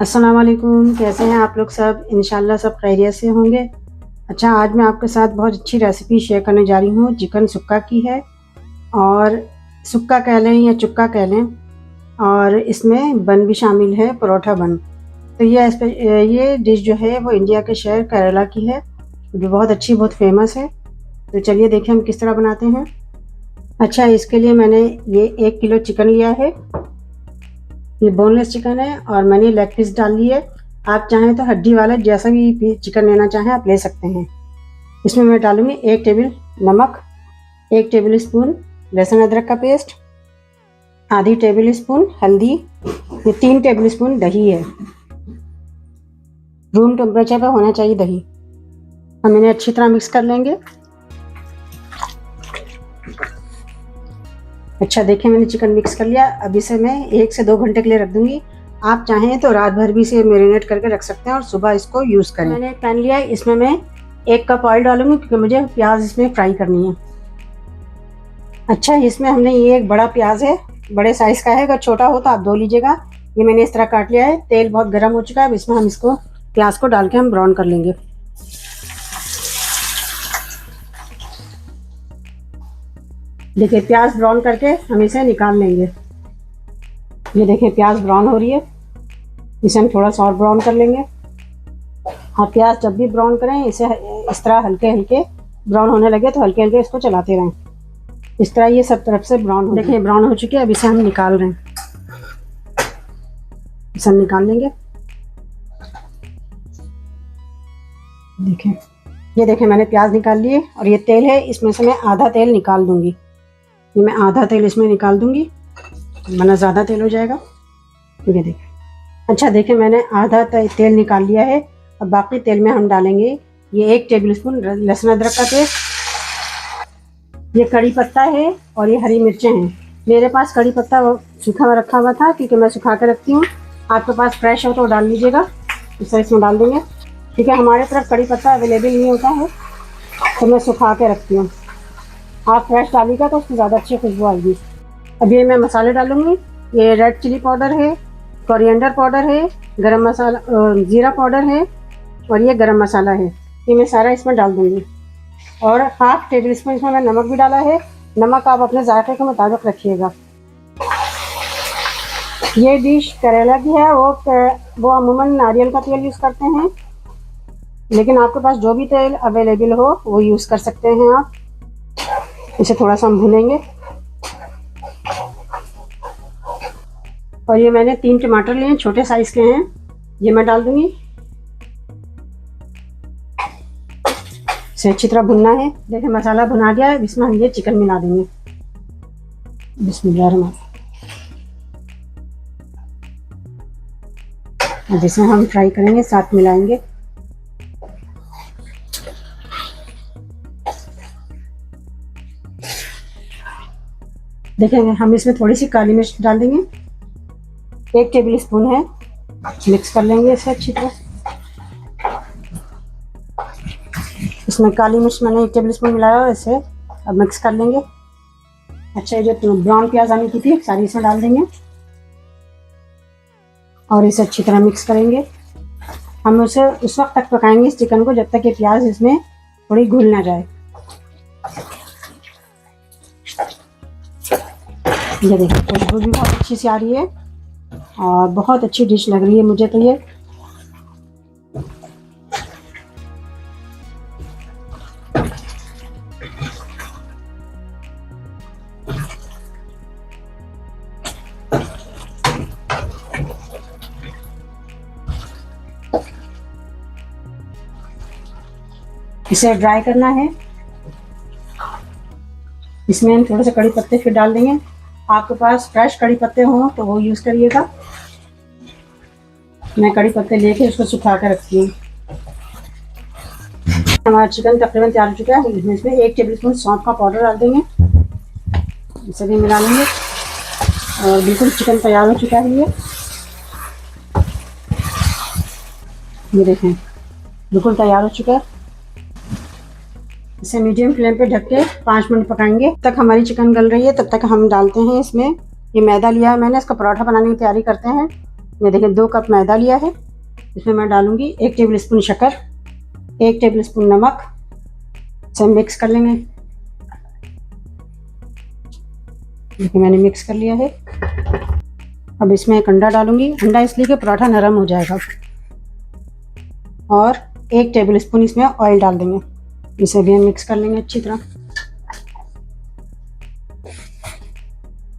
अस्सलाम वालेकुम। कैसे हैं आप लोग सब? इंशाल्लाह सब खैरियत से होंगे। अच्छा, आज मैं आपके साथ बहुत अच्छी रेसिपी शेयर करने जा रही हूँ। चिकन सुक्का की है, और सुक्का कह लें या चुक्का कह लें, और इसमें बन भी शामिल है, परोठा बन। तो ये डिश जो है वो इंडिया के शहर केरला की है, जो बहुत अच्छी, बहुत फेमस है। तो चलिए देखें हम किस तरह बनाते हैं। अच्छा, इसके लिए मैंने ये 1 किलो चिकन लिया है। ये बोनलेस चिकन है और मैंने लेग पीस डाल लिए। आप चाहें तो हड्डी वाला जैसा भी चिकन लेना चाहें आप ले सकते हैं। इसमें मैं डालूंगी 1 टेबल नमक, 1 टेबल स्पून लहसुन अदरक का पेस्ट, आधी टेबल स्पून हल्दी, ये 3 टेबल स्पून दही है। रूम टेम्परेचर पर होना चाहिए दही। हम इन्हें अच्छी तरह मिक्स कर लेंगे। अच्छा, देखें मैंने चिकन मिक्स कर लिया। अब इसे मैं 1 से 2 घंटे के लिए रख दूंगी। आप चाहें तो रात भर भी इसे मैरिनेट करके रख सकते हैं और सुबह इसको यूज़ करें। मैंने एक पैन लिया है, इसमें मैं 1 कप ऑयल डालूंगी क्योंकि मुझे प्याज इसमें फ्राई करनी है। अच्छा, इसमें हमने ये एक बड़ा प्याज है, बड़े साइज़ का है, अगर छोटा हो तो आप 2 लीजिएगा। ये मैंने इस तरह काट लिया है। तेल बहुत गर्म हो चुका है। अब इसमें हम इसको प्याज को डाल के हम ब्राउन कर लेंगे। देखिए, प्याज ब्राउन करके हम इसे निकाल लेंगे। ये देखिए प्याज ब्राउन हो रही है, इसे हम थोड़ा सा और ब्राउन कर लेंगे। हाँ, प्याज जब भी ब्राउन करें इसे इस तरह हल्के हल्के ब्राउन होने लगे तो हल्के हल्के इसको चलाते रहें। इस तरह ये सब तरफ से ब्राउन हो, देखिए ब्राउन हो चुकी है। अब इसे हम निकाल रहे हैं, इसे हम निकाल लेंगे। देखिए, ये देखिए मैंने प्याज निकाल लिए और ये तेल है, इसमें से मैं आधा तेल निकाल दूंगी। ये मैं आधा तेल इसमें निकाल दूंगी, वरना ज़्यादा तेल हो जाएगा। ये देखिए। अच्छा, देखिए मैंने आधा तेल निकाल लिया है। अब बाकी तेल में हम डालेंगे ये 1 टेबल स्पून लहसुन अदरक का पेस्ट, ये कड़ी पत्ता है और ये हरी मिर्चें हैं। मेरे पास कड़ी पत्ता सूखा हुआ रखा हुआ था क्योंकि मैं सुखा के रखती हूँ। आपके पास फ्रेश हो तो डाल लीजिएगा। इसे इसमें डाल देंगे। ठीक है, हमारे तरफ कड़ी पत्ता अवेलेबल नहीं होता है तो मैं सुखा के रखती हूँ। आप फ्रेश डालिएगा तो उसकी ज़्यादा अच्छी खुशबू आएगी। अब ये मैं मसाले डालूँगी। ये रेड चिली पाउडर है, कोरिएंडर पाउडर है, गरम मसाला, ज़ीरा पाउडर है, और ये गरम मसाला है। ये मैं सारा इसमें डाल दूँगी। और 1/2 टेबल स्पून इसमें मैं नमक भी डाला है। नमक आप अपने जायके के मुताबिक रखिएगा। ये डिश केरला की है। वो अमूमन नारियल का तेल यूज़ करते हैं, लेकिन आपके पास जो भी तेल अवेलेबल हो वो यूज़ कर सकते हैं आप। इसे थोड़ा सा हम भूनेंगे। और ये मैंने 3 टमाटर लिए हैं, छोटे साइज़ के हैं, ये मैं डाल दूंगी। इसे अच्छी तरह भुनना है। देखिए मसाला भुना गया है। इसमें हम ये चिकन मिला देंगे। बिस्मिल्लाह। जिसे हम फ्राई करेंगे, साथ मिलाएंगे। देखेंगे हम इसमें थोड़ी सी काली मिर्च डाल देंगे, 1 टेबल स्पून है। मिक्स कर लेंगे इसे अच्छी तरह। इसमें काली मिर्च मैंने 1 टेबल स्पून मिलाया और इसे अब मिक्स कर लेंगे। अच्छा, ये जो ब्राउन प्याज आने की थी सारी इसमें डाल देंगे और इसे अच्छी तरह मिक्स करेंगे। हम उसे उस वक्त तक पकाएंगे इस चिकन को जब तक ये प्याज इसमें थोड़ी घुल ना जाए। ये देखिए खुशबू भी बहुत अच्छी सी आ रही है और बहुत अच्छी डिश लग रही है मुझे तो ये। इसे ड्राई करना है। इसमें हम थोड़े से कड़ी पत्ते फिर डाल देंगे। आपके पास फ्रेश कड़ी पत्ते हों तो वो यूज़ करिएगा। मैं कड़ी पत्ते लेके उसको सुखा कर रखती हूँ। हमारा चिकन तकरीबन तैयार हो चुका है। इसमें 1 टेबल स्पून सौंफ का पाउडर डाल देंगे। इसे भी मिला लेंगे और बिल्कुल चिकन तैयार हो चुका है। ये देखें बिल्कुल तैयार हो चुका है। इसे मीडियम फ्लेम पे ढक के 5 मिनट पकाएंगे। तब तक हमारी चिकन गल रही है, तब तक हम डालते हैं इसमें ये मैदा लिया है मैंने, इसका पराठा बनाने की तैयारी करते हैं। ये देखिए 2 कप मैदा लिया है, इसमें मैं डालूंगी 1 टेबल स्पून शक्कर, 1 टेबल स्पून नमक, इसे मिक्स कर लेंगे। देखिए मैंने मिक्स कर लिया है। अब इसमें एक अंडा डालूंगी, अंडा इसलिए कि पराठा नरम हो जाएगा। और 1 टेबल स्पून इसमें ऑयल डाल देंगे, इसे भी हम मिक्स कर लेंगे अच्छी तरह।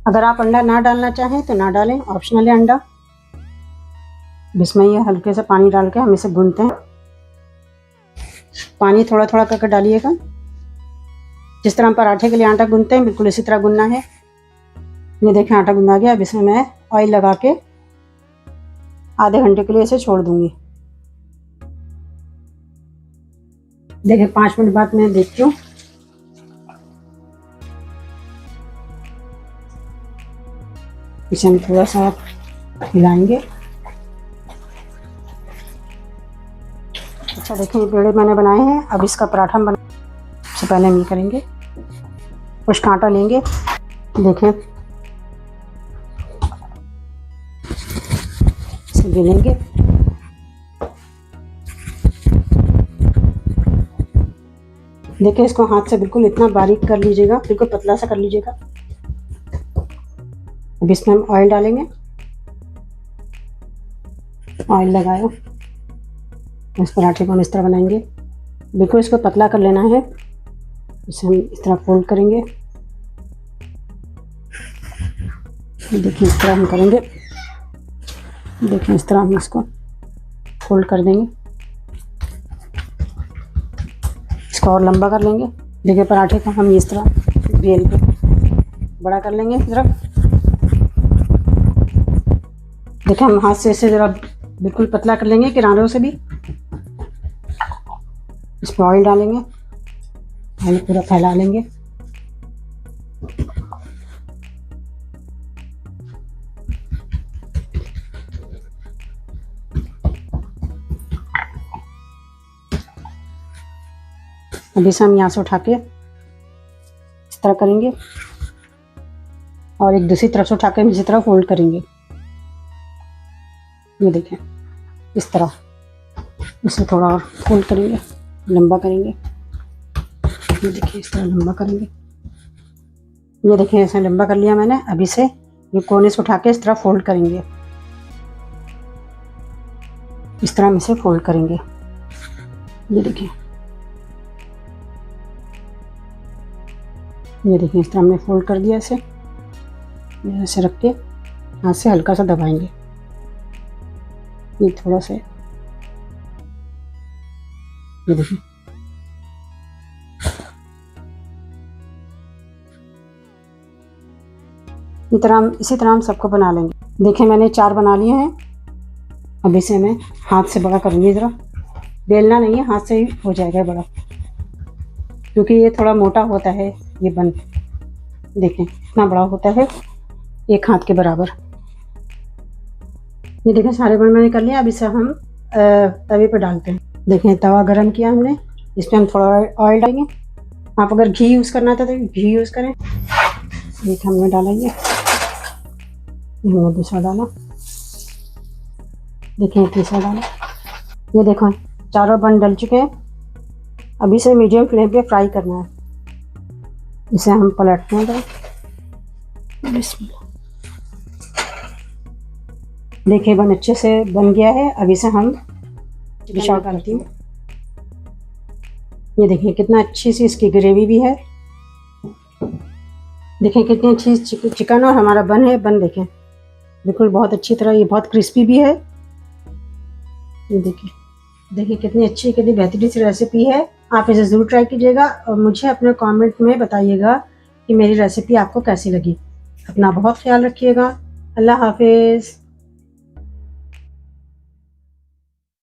अगर आप अंडा ना डालना चाहें तो ना डालें, ऑप्शनल है अंडा। इसमें ये हल्के से पानी डाल के हम इसे गूंथते हैं। पानी थोड़ा थोड़ा करके डालिएगा, जिस तरह हम पराठे के लिए आटा गूंथते हैं बिल्कुल इसी तरह गूंथना है। ये देखें आटा गूंथा गया। अब इसमें मैं ऑयल लगा के आधे घंटे के लिए इसे छोड़ दूंगी। देखिए 5 मिनट बाद मैं देखती हूँ। इसे हम थोड़ा सा हिलाएंगे। अच्छा देखिए ये पेड़े मैंने बनाए हैं। अब इसका पराठा हम सबसे पहले हम ये करेंगे, कुछ कांटा लेंगे, देखें इसे बेलेंगे। देखिए इसको हाथ से बिल्कुल इतना बारीक कर लीजिएगा, बिल्कुल पतला सा कर लीजिएगा। अब इसमें हम ऑयल डालेंगे। ऑयल लगाया, इस पराठे को हम इस तरह बनाएंगे। बिल्कुल इसको पतला कर लेना है। इसे हम इस तरह फोल्ड करेंगे। देखिए इस तरह हम करेंगे। देखिए इस तरह हम इसको फोल्ड कर देंगे। इसको और लंबा कर लेंगे। देखिए पराठे को हम इस तरह बेल के बड़ा कर लेंगे इस तरह। देखिए हम हाथ से इसे ज़रा बिल्कुल पतला कर लेंगे किनारों से भी। इस पर ऑयल डालेंगे, ऑयल पूरा फैला लेंगे। अब इसे हम यहाँ से उठा के इस तरह करेंगे और एक दूसरी तरफ से उठा के इसी तरह फोल्ड करेंगे। ये देखें इस तरह इसे थोड़ा और फोल्ड करेंगे, लंबा करेंगे। ये देखिए इस तरह लंबा करेंगे। ये देखिए ऐसे लंबा कर लिया मैंने। अब इसे ये कोने से उठा के इस तरह फोल्ड करेंगे। इस तरह हम इसे फोल्ड करेंगे। ये देखिए, ये देखिए इस तरह हमने फोल्ड कर दिया इसे। ऐसे रख के हाथ से हल्का सा दबाएंगे। ये थोड़ा सा, ये देखिए इसी तरह हम सबको बना लेंगे। देखिए मैंने 4 बना लिए हैं। अब इसे मैं हाथ से बड़ा करूँगी। ज़रा बेलना नहीं है, हाथ से ही हो जाएगा बड़ा, क्योंकि ये थोड़ा मोटा होता है ये बन। देखें इतना बड़ा होता है, एक हाथ के बराबर। ये देखें सारे बन मैंने कर लिया। अब इसे हम तवे पे डालते हैं। देखें तवा गरम किया हमने, इसमें हम थोड़ा ऑयल डालेंगे। आप अगर घी यूज़ करना था तो घी यूज़ करें। ये हमने डाला, ये हमने दूसरा डाला। देखें तीसरा डाला। ये देखो चारों बन डल चुके हैं। अब इसे मीडियम फ्लेम पे फ्राई करना है। इसे हम पलटते हैं। देखिए बन अच्छे से बन गया है। अब इसे हम डिश आउट करती हूँ। ये देखिए कितना अच्छी सी इसकी ग्रेवी भी है। देखिए कितनी अच्छी चिकन और हमारा बन है। बन देखें बिल्कुल बहुत अच्छी तरह, ये बहुत क्रिस्पी भी है। ये देखिए कितनी अच्छी, कितनी बेहतरीन सी रेसिपी है। आप इसे ज़रूर ट्राई कीजिएगा और मुझे अपने कमेंट में बताइएगा कि मेरी रेसिपी आपको कैसी लगी। अपना बहुत ख्याल रखिएगा। अल्लाह हाफिज़।